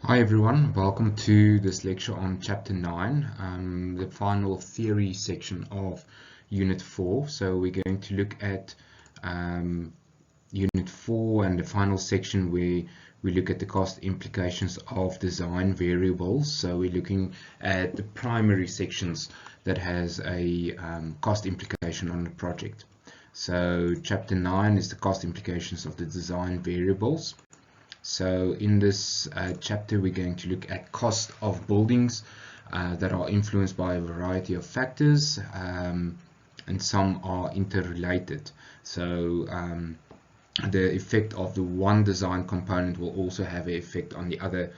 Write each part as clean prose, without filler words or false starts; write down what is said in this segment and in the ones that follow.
Hi everyone, welcome to this lecture on Chapter 9, the final theory section of Unit 4. So we're going to look at Unit 4 and the final section where we look at the cost implications of design variables. So we're looking at the primary sections that has a cost implication on the project. So Chapter 9 is the cost implications of the design variables. So in this chapter, we're going to look at cost of buildings that are influenced by a variety of factors, and some are interrelated. So the effect of the one design component will also have an effect on the other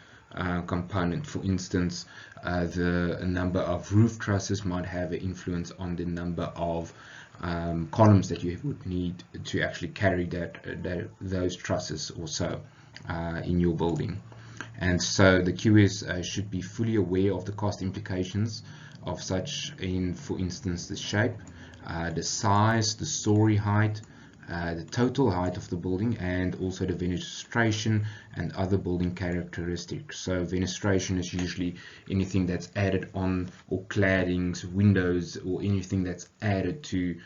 component. For instance, the number of roof trusses might have an influence on the number of columns that you would need to actually carry those trusses or so in your building. And so the QS should be fully aware of the cost implications of such for instance, the shape, the size, the story height, the total height of the building, and also the fenestration and other building characteristics. So fenestration is usually anything that's added on, or claddings, windows, or anything that's added to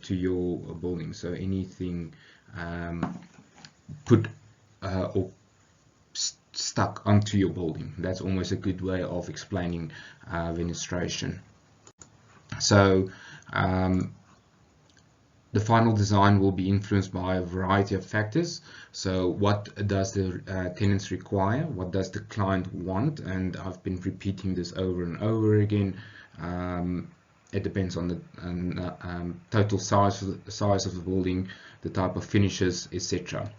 your building. So anything put or stuck onto your building. That's almost a good way of explaining fenestration. So the final design will be influenced by a variety of factors. So what does the tenants require? What does the client want? And I've been repeating this over and over again. It depends on the total size of the building, the type of finishes, etc.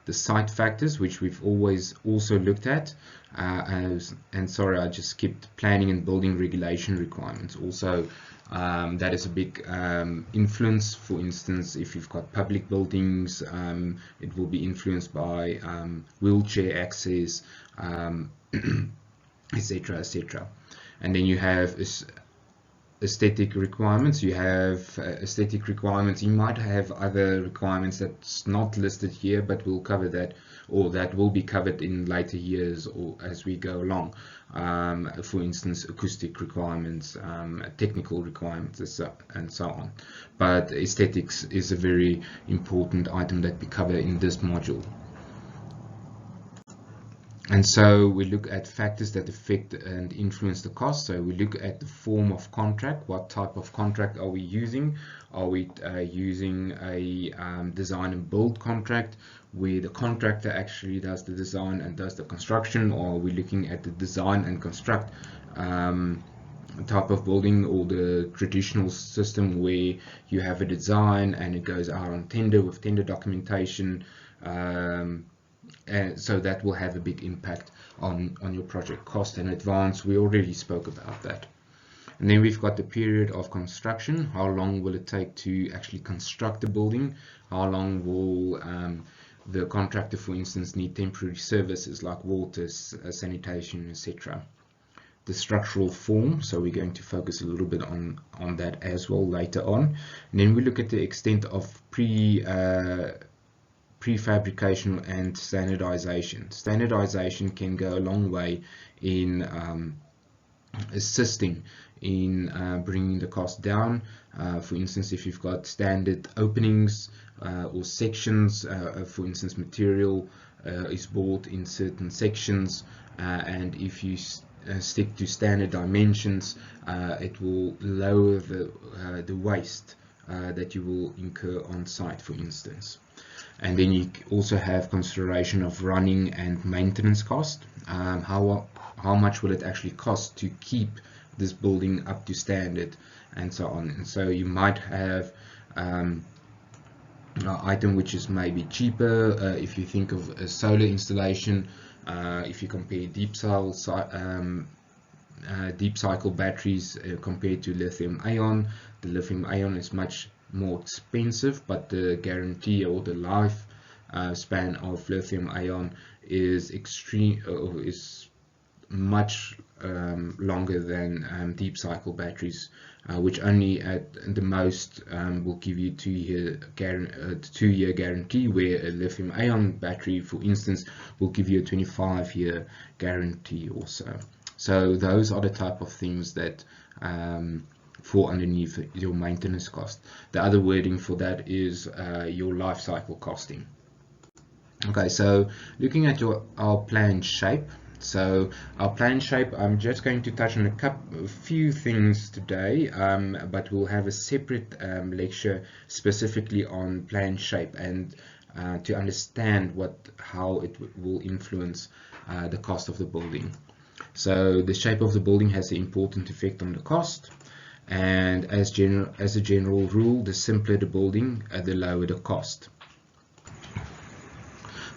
The site factors, which we've always also looked at, and sorry, I just skipped planning and building regulation requirements. Also, that is a big influence. For instance, if you've got public buildings, it will be influenced by wheelchair access, etc., etc. And then you have aesthetic requirements. You have aesthetic requirements. You might have other requirements that's not listed here, but we'll cover that, or that will be covered in later years or as we go along. For instance, acoustic requirements, technical requirements, and so on. But aesthetics is a very important item that we cover in this module. And so we look at factors that affect and influence the cost. So we look at the form of contract. What type of contract are we using? Are we using a design and build contract where the contractor actually does the design and does the construction? Or are we looking at the design and construct type of building, or the traditional system where you have a design and it goes out on tender with tender documentation? And so that will have a big impact on your project cost and advance. We already spoke about that. And then we've got the period of construction. How long will it take to actually construct the building? How long will the contractor, for instance, need temporary services like water, sanitation, etc. The structural form, so we're going to focus a little bit on that as well later on. And then we look at the extent of prefabrication and standardization. Standardization can go a long way in assisting in bringing the cost down. For instance, if you've got standard openings or sections, for instance, material is bought in certain sections, and if you stick to standard dimensions, it will lower the waste that you will incur on site, for instance. And then you also have consideration of running and maintenance cost. How much will it actually cost to keep this building up to standard, and so on. And so you might have an item which is maybe cheaper if you think of a solar installation. If you compare deep cycle batteries compared to lithium ion, the lithium ion is much more expensive, but the guarantee or the life span of lithium ion is much longer than deep cycle batteries, which only at the most will give you 2-year guarantee, where a lithium-ion battery, for instance, will give you a 25-year guarantee or so. So those are the type of things that fall underneath your maintenance cost. The other wording for that is your life cycle costing. Okay, so looking at our plan shape. So our plan shape, I'm just going to touch on a few things today, but we'll have a separate lecture specifically on plan shape, and to understand how it will influence the cost of the building. So the shape of the building has an important effect on the cost, and as a general rule, the simpler the building, the lower the cost.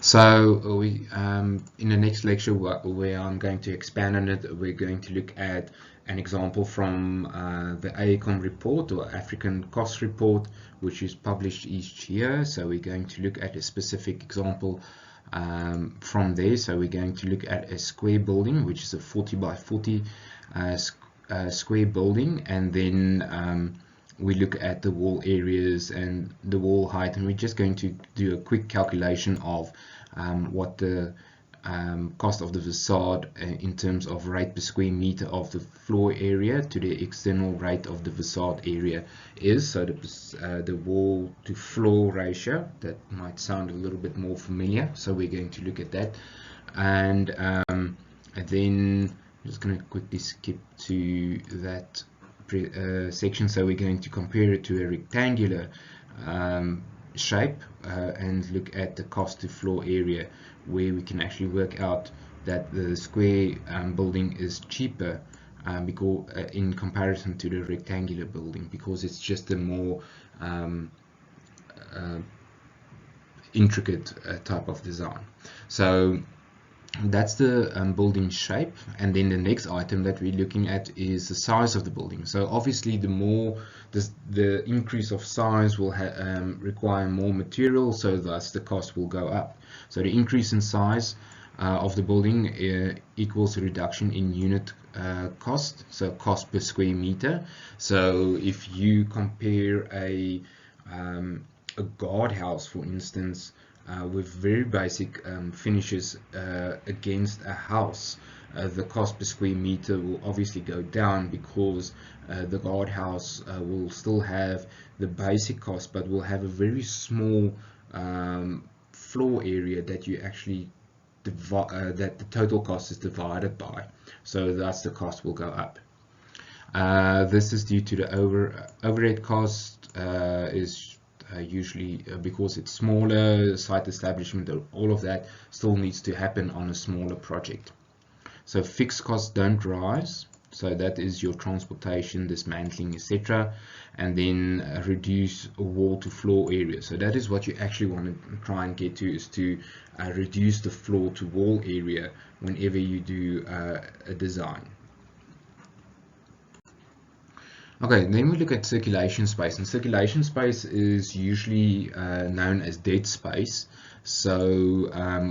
So in the next lecture, where I'm going to expand on it, we're going to look at an example from the AECOM report, or African Cost Report, which is published each year. So we're going to look at a specific example from there. So we're going to look at a square building, which is a 40 by 40 square building, and then we look at the wall areas and the wall height, and we're just going to do a quick calculation of what the cost of the facade in terms of rate per square meter of the floor area to the external rate of the facade area is. So the wall to floor ratio, that might sound a little bit more familiar, so we're going to look at that. And then I'm just going to quickly skip to that section. So we're going to compare it to a rectangular shape and look at the cost to floor area, where we can actually work out that the square building is cheaper because in comparison to the rectangular building, because it's just a more intricate type of design. So that's the building shape. And then the next item that we're looking at is the size of the building. So obviously the more the increase of size will require more material, so thus the cost will go up. So the increase in size of the building equals a reduction in unit cost, so cost per square meter. So if you compare a guardhouse, for instance, with very basic finishes against a house, the cost per square meter will obviously go down, because the guardhouse will still have the basic cost, but will have a very small floor area that you actually that the total cost is divided by, so thus the cost will go up. This is due to the overhead cost is usually because it's smaller, site establishment, all of that still needs to happen on a smaller project. So fixed costs don't rise, so that is your transportation, dismantling, etc. And then reduce wall to floor area. So that is what you actually want to try and get to, is to reduce the floor to wall area whenever you do a design. Okay, then we look at circulation space, and circulation space is usually known as dead space. So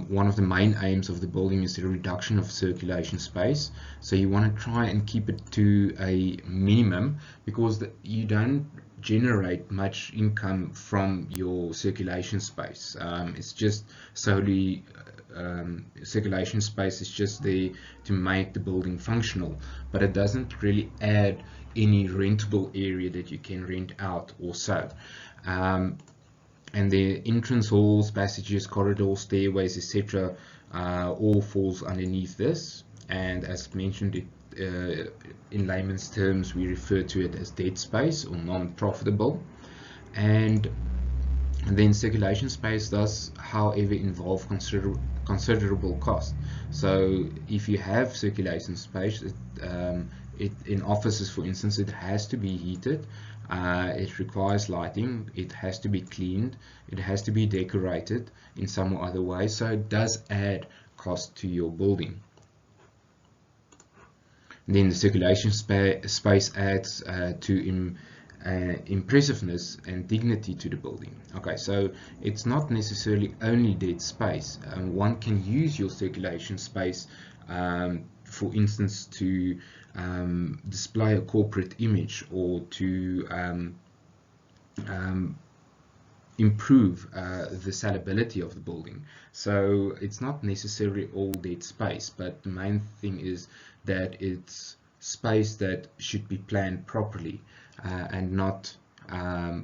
one of the main aims of the building is the reduction of circulation space. So you want to try and keep it to a minimum, because you don't generate much income from your circulation space. It's just solely circulation space is just there to make the building functional, but it doesn't really add any rentable area that you can rent out or so. And the entrance halls, passages, corridors, stairways, etc. All falls underneath this, and as mentioned, in layman's terms, we refer to it as dead space or non-profitable. And then circulation space does, however, involve considerable cost. So if you have circulation space, in offices, for instance, it has to be heated, it requires lighting, it has to be cleaned, it has to be decorated in some or other way, so it does add cost to your building. Then the circulation space adds to impressiveness and dignity to the building. Okay, so it's not necessarily only dead space. One can use your circulation space, for instance, to display a corporate image, or to improve the sellability of the building. So it's not necessarily all dead space, but the main thing is that it's space that should be planned properly, and not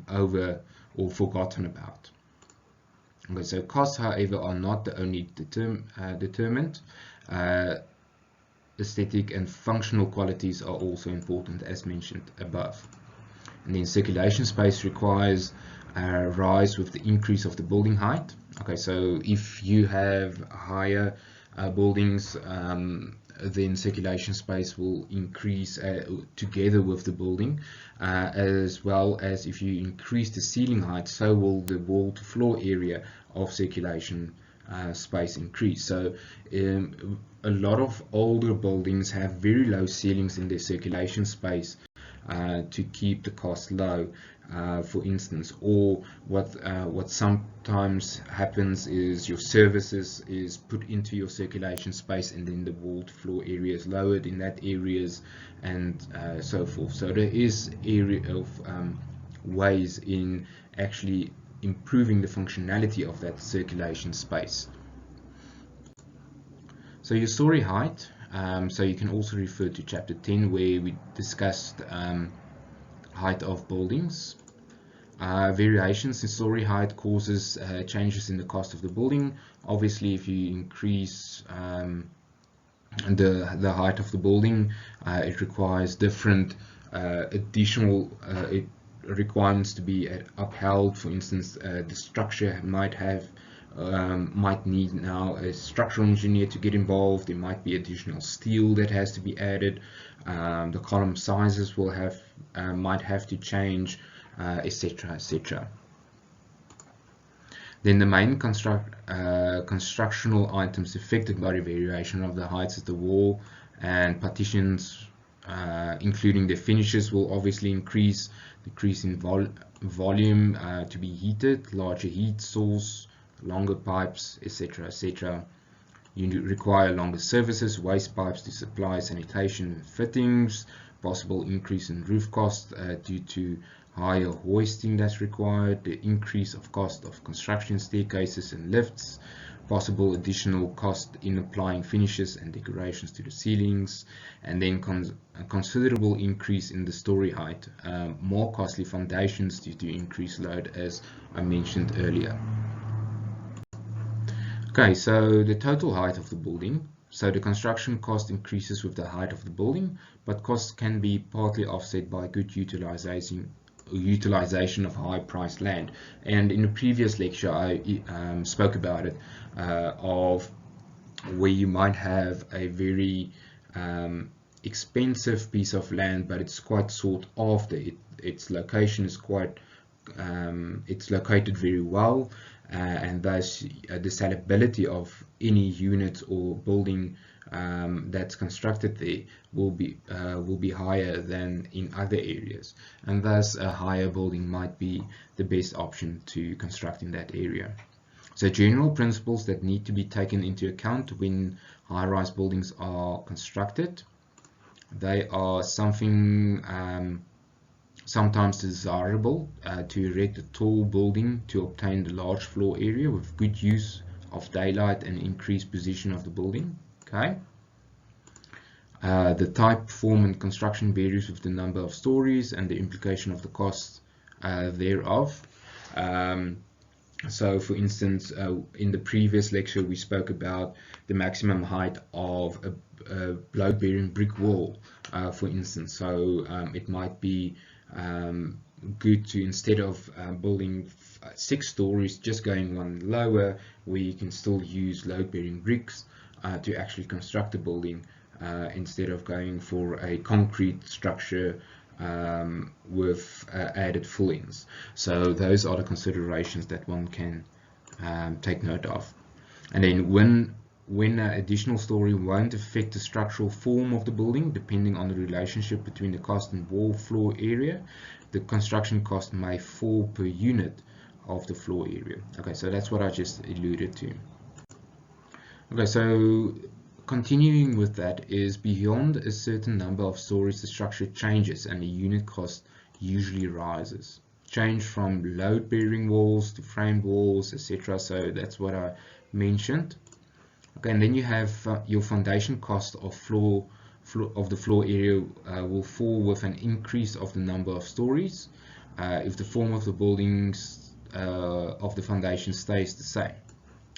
over or forgotten about. Okay, so costs, however, are not the only determinant. Aesthetic and functional qualities are also important, as mentioned above. And then circulation space requires rise with the increase of the building height. Okay, so if you have higher buildings, then circulation space will increase together with the building, as well as if you increase the ceiling height, so will the wall to floor area of circulation space increase. So a lot of older buildings have very low ceilings in their circulation space to keep the cost low, for instance. Or what sometimes happens is your services is put into your circulation space, and then the wall to floor area is lowered in that areas, and so forth. So there is area of ways in actually improving the functionality of that circulation space. So your story height, so you can also refer to chapter 10, where we discussed height of buildings. Variations in story height causes changes in the cost of the building. Obviously, if you increase the height of the building, it requires different additional requirements to be upheld. For instance, the structure might need now a structural engineer to get involved. There might be additional steel that has to be added. The column sizes will might have to change, etc., etc. Then the main constructional items affected by the variation of the heights is the wall and partitions, including the finishes, will obviously increase. Decrease in volume to be heated, larger heat source, longer pipes, etc., etc. You require longer services, waste pipes to supply sanitation and fittings. Possible increase in roof cost due to higher hoisting that's required. The increase of cost of construction staircases and lifts. Possible additional cost in applying finishes and decorations to the ceilings, and then a considerable increase in the story height. More costly foundations due to increased load, as I mentioned earlier. Okay, so the total height of the building. So the construction cost increases with the height of the building, but costs can be partly offset by good utilization of high-priced land. And in the previous lecture, I spoke about it, of where you might have a very expensive piece of land, but it's quite sought after. Its location is quite, it's located very well, and thus the sellability of any unit or building that's constructed there will be higher than in other areas, and thus a higher building might be the best option to construct in that area. So general principles that need to be taken into account when high-rise buildings are constructed. They are something sometimes desirable to erect a tall building to obtain the large floor area with good use of daylight and increased position of the building. Okay. The type, form, and construction varies with the number of stories and the implication of the cost thereof. So, for instance, in the previous lecture, we spoke about the maximum height of a load-bearing brick wall, for instance. So, it might be good to, instead of building 6 stories, just going one lower, where you can still use load-bearing bricks to actually construct a building, instead of going for a concrete structure with added fillings. So those are the considerations that one can take note of. And then when an additional story won't affect the structural form of the building, depending on the relationship between the cost and wall floor area, the construction cost may fall per unit of the floor area. Okay, so that's what I just alluded to. Okay, so continuing with that is beyond a certain number of stories, the structure changes and the unit cost usually rises. Change from load-bearing walls to framed walls, etc. So that's what I mentioned. Okay, and then you have your foundation cost of the floor area will fall with an increase of the number of stories if the form of the buildings of the foundation stays the same,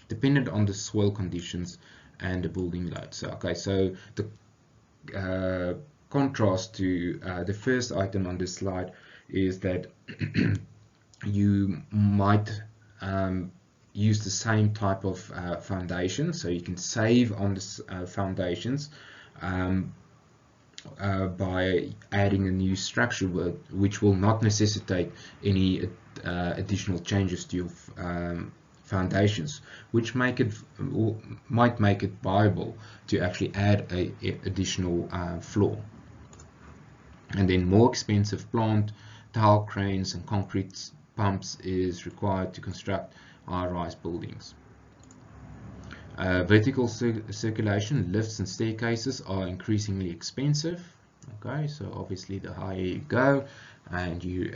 dependent on the soil conditions and the building load. So okay, so the contrast to the first item on this slide is that you might use the same type of foundation, so you can save on the foundations by adding a new structure which will not necessitate any additional changes to your foundations, which might make it viable to actually add a additional floor. And then more expensive plant, tile cranes and concrete pumps is required to construct high-rise buildings. Vertical circulation, lifts and staircases are increasingly expensive. Okay, so obviously the higher you go and you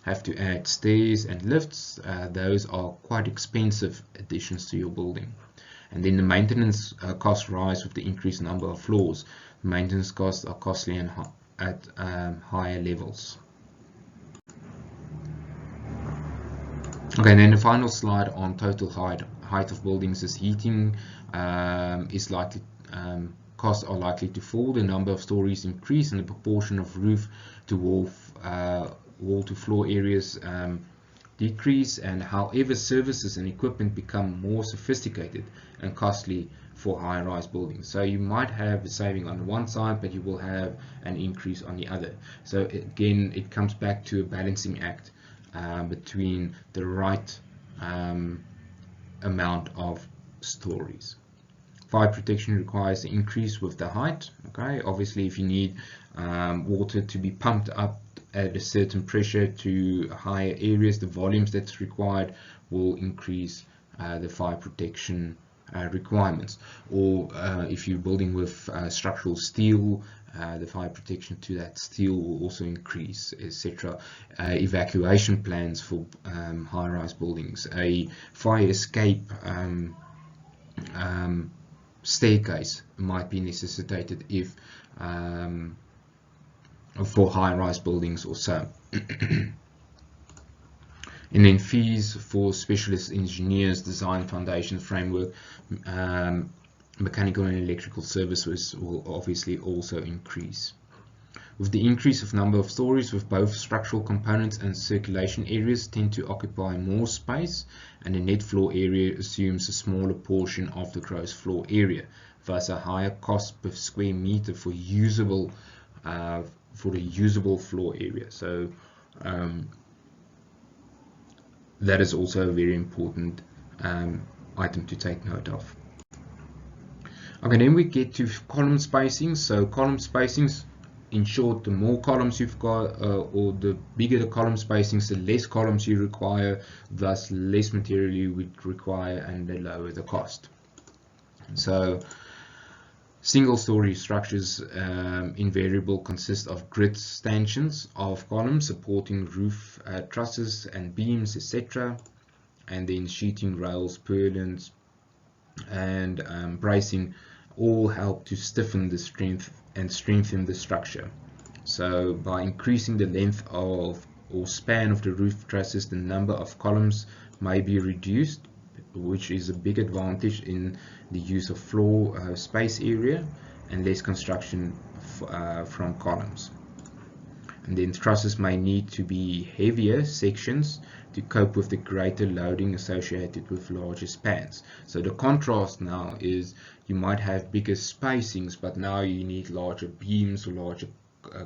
have to add stairs and lifts, those are quite expensive additions to your building. And then the maintenance costs rise with the increased number of floors. Maintenance costs are costly and at higher levels. Okay, and then the final slide on total height of buildings is heating is likely costs are likely to fall. The number of stories increase and the proportion of roof to wall to floor areas decrease, and however services and equipment become more sophisticated and costly for high-rise buildings. So you might have a saving on one side, but you will have an increase on the other. So again, it comes back to a balancing act between the right amount of stories. Fire protection requires an increase with the height. Okay, obviously if you need water to be pumped up at a certain pressure to higher areas, the volumes that's required will increase the fire protection requirements. Or if you're building with structural steel, the fire protection to that steel will also increase, etc. Evacuation plans for high-rise buildings, a fire escape staircase might be necessitated if for high-rise buildings or so. And then fees for specialist engineers, design, foundation, framework, mechanical and electrical services will obviously also increase. With the increase of number of stories, with both structural components and circulation areas tend to occupy more space, and the net floor area assumes a smaller portion of the gross floor area, thus a higher cost per square meter for usable for the usable floor area. So that is also a very important item to take note of. Okay, then we get to column spacings. So column spacings, in short, the more columns you've got, or the bigger the column spacings, the less columns you require, thus less material you would require, and the lower the cost. So single-story structures invariably consist of grid stanchions of columns supporting roof trusses and beams, etc., and then sheeting, rails, purlins, and bracing all help to stiffen the strength and strengthen the structure. So by increasing the length of or span of the roof trusses, the number of columns may be reduced, which is a big advantage in the use of floor space area and less construction from columns. And then trusses may need to be heavier sections to cope with the greater loading associated with larger spans. So the contrast now is you might have bigger spacings, but now you need larger beams or larger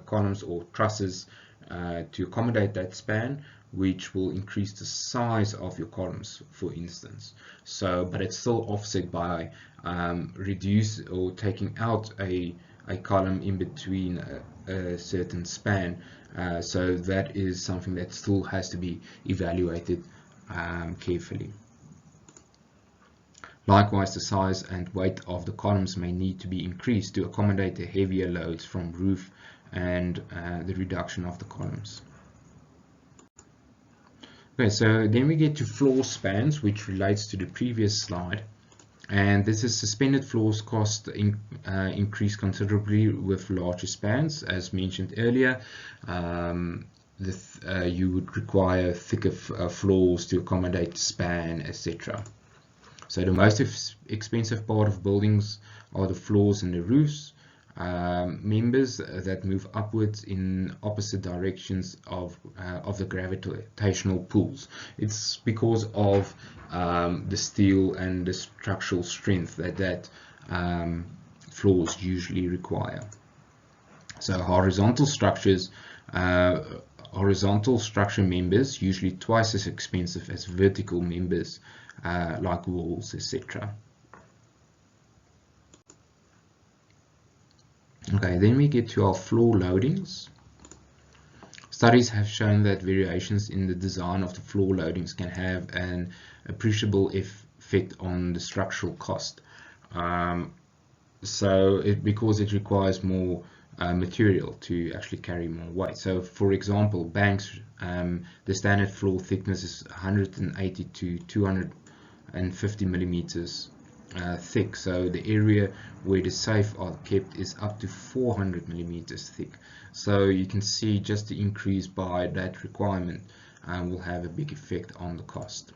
columns or trusses to accommodate that span, which will increase the size of your columns, for instance. So, but it's still offset by reduce or taking out a column in between a certain span. So that is something that still has to be evaluated carefully. Likewise, the size and weight of the columns may need to be increased to accommodate the heavier loads from roof and the reduction of the columns. Okay, so then we get to floor spans, which relates to the previous slide. And this is suspended floors cost increase considerably with larger spans, as mentioned earlier. You would require thicker floors to accommodate the span, etc. So the most expensive part of buildings are the floors and the roofs, members that move upwards in opposite directions of the gravitational pulls. It's because of the steel and the structural strength that floors usually require. So horizontal structure members usually twice as expensive as vertical members like walls, etc. Okay, then we get to our floor loadings. Studies have shown that variations in the design of the floor loadings can have an appreciable effect on the structural cost. Because it requires more material to actually carry more weight. So, for example, banks, the standard floor thickness is 180 to 250 millimeters thick. So the area where the safe are kept is up to 400 millimeters thick. So you can see just the increase by that requirement will have a big effect on the cost.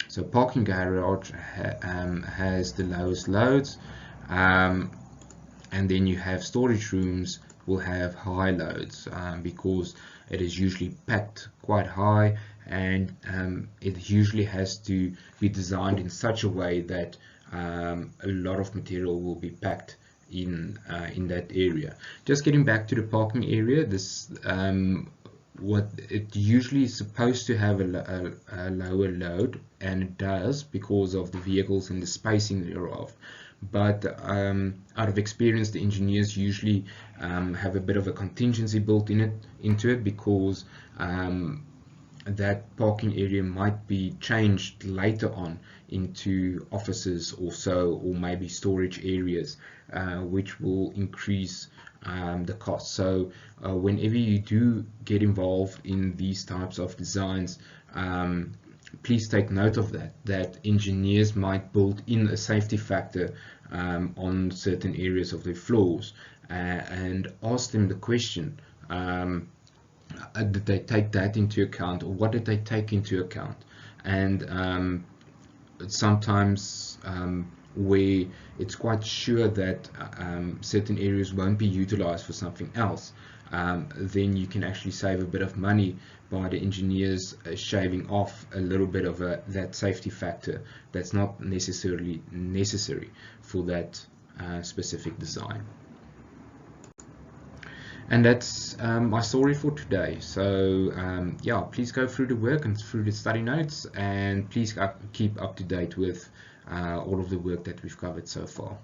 So parking garage has the lowest loads, and then you have storage rooms will have high loads because it is usually packed quite high, and it usually has to be designed in such a way that a lot of material will be packed in that area. Just getting back to the parking area, this what it usually is supposed to have a lower load, and it does because of the vehicles and the spacing thereof. But out of experience, the engineers usually have a bit of a contingency built into it because that parking area might be changed later on into offices or so, or maybe storage areas, which will increase the cost. So whenever you do get involved in these types of designs, please take note of that engineers might build in a safety factor on certain areas of their floors, and ask them the question, did they take that into account, or what did they take into account? And sometimes where it's quite sure that certain areas won't be utilized for something else, then you can actually save a bit of money by the engineers shaving off a little bit of that safety factor that's not necessarily necessary for that specific design. And that's my story for today. So yeah, please go through the work and through the study notes, and please keep up to date with all of the work that we've covered so far.